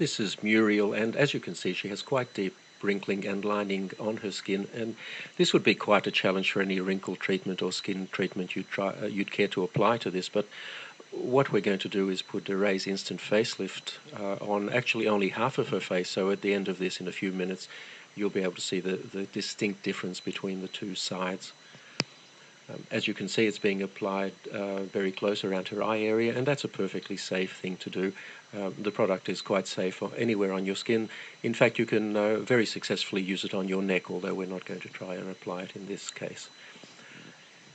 This is Muriel, and as you can see, she has quite deep wrinkling and lining on her skin, and this would be quite a challenge for any wrinkle treatment or skin treatment you'd care to apply to this. But what we're going to do is put a Raise Instant Facelift on actually only half of her face, so at the end of this, in a few minutes, you'll be able to see the distinct difference between the two sides. As you can see, it's being applied very close around her eye area, and that's a perfectly safe thing to do. The product is quite safe anywhere on your skin. In fact, you can very successfully use it on your neck, although we're not going to try and apply it in this case.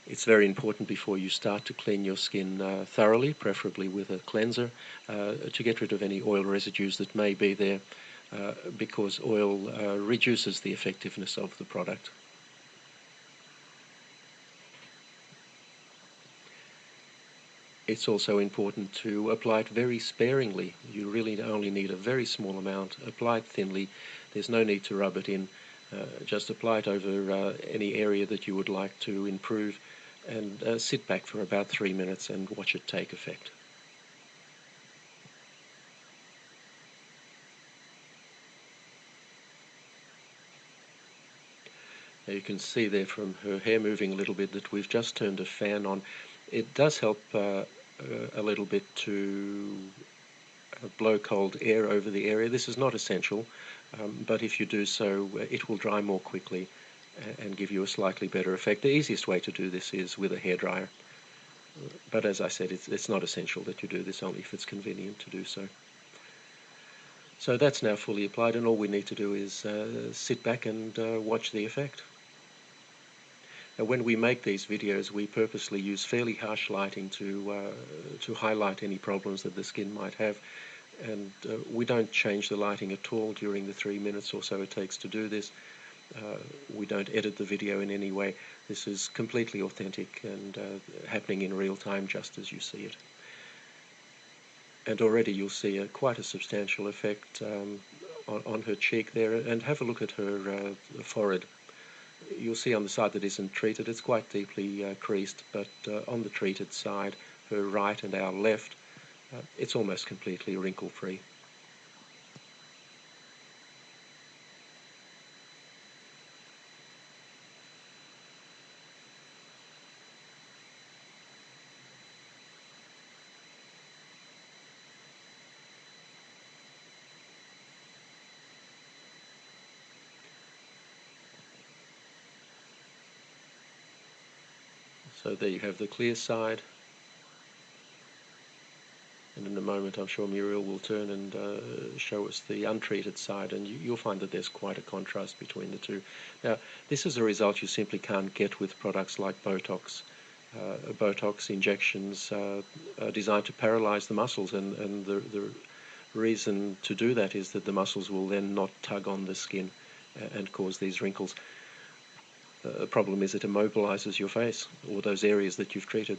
It's very important before you start to clean your skin thoroughly, preferably with a cleanser, to get rid of any oil residues that may be there, because oil reduces the effectiveness of the product. It's also important to apply it very sparingly. You really only need a very small amount. Apply it thinly. There's no need to rub it in. Just apply it over any area that you would like to improve, and sit back for about 3 minutes and watch it take effect. Now you can see there from her hair moving a little bit that we've just turned a fan on. It does help a little bit to blow cold air over the area. This is not essential, but if you do so, it will dry more quickly and give you a slightly better effect. The easiest way to do this is with a hairdryer, but as I said, it's not essential that you do this, only if it's convenient to do so. So that's now fully applied, and all we need to do is sit back and watch the effect. Now, when we make these videos, we purposely use fairly harsh lighting to highlight any problems that the skin might have, and we don't change the lighting at all during the 3 minutes or so it takes to do this. We don't edit the video in any way. This is completely authentic and happening in real time just as you see it. And already you'll see quite a substantial effect on her cheek there, and have a look at her forehead. You'll see on the side that isn't treated, it's quite deeply creased, but on the treated side, her right and our left, it's almost completely wrinkle-free. So there you have the clear side, and in a moment I'm sure Muriel will turn and show us the untreated side, and you'll find that there's quite a contrast between the two. Now, this is a result you simply can't get with products like Botox. Botox injections are designed to paralyze the muscles, and the reason to do that is that the muscles will then not tug on the skin and cause these wrinkles. The problem is it immobilizes your face, or those areas that you've treated.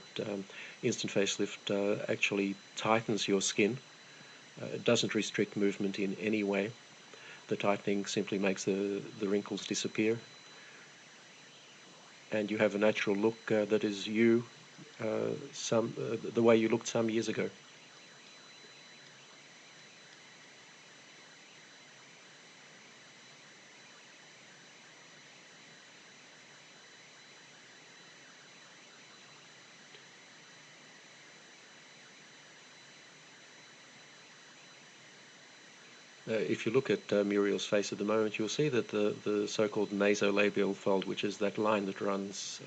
Instant facelift actually tightens your skin. It doesn't restrict movement in any way. The tightening simply makes the wrinkles disappear, and you have a natural look that is you, the way you looked some years ago. If you look at Muriel's face at the moment, you'll see that the so-called nasolabial fold, which is that line that runs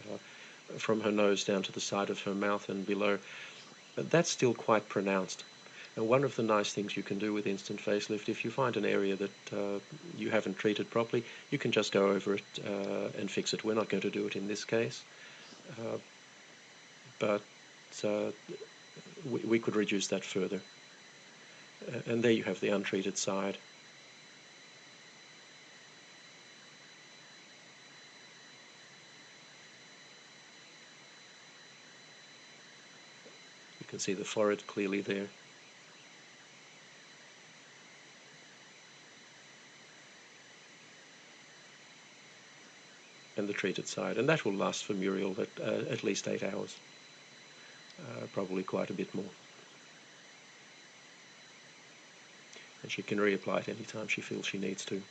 from her nose down to the side of her mouth and below, that's still quite pronounced. And one of the nice things you can do with instant facelift, if you find an area that you haven't treated properly, you can just go over it and fix it. We're not going to do it in this case, but we could reduce that further. And there you have the untreated side. You can see the forehead clearly there. And the treated side. And that will last for Muriel at least 8 hours. Probably quite a bit more. and she can reapply it anytime she feels she needs to.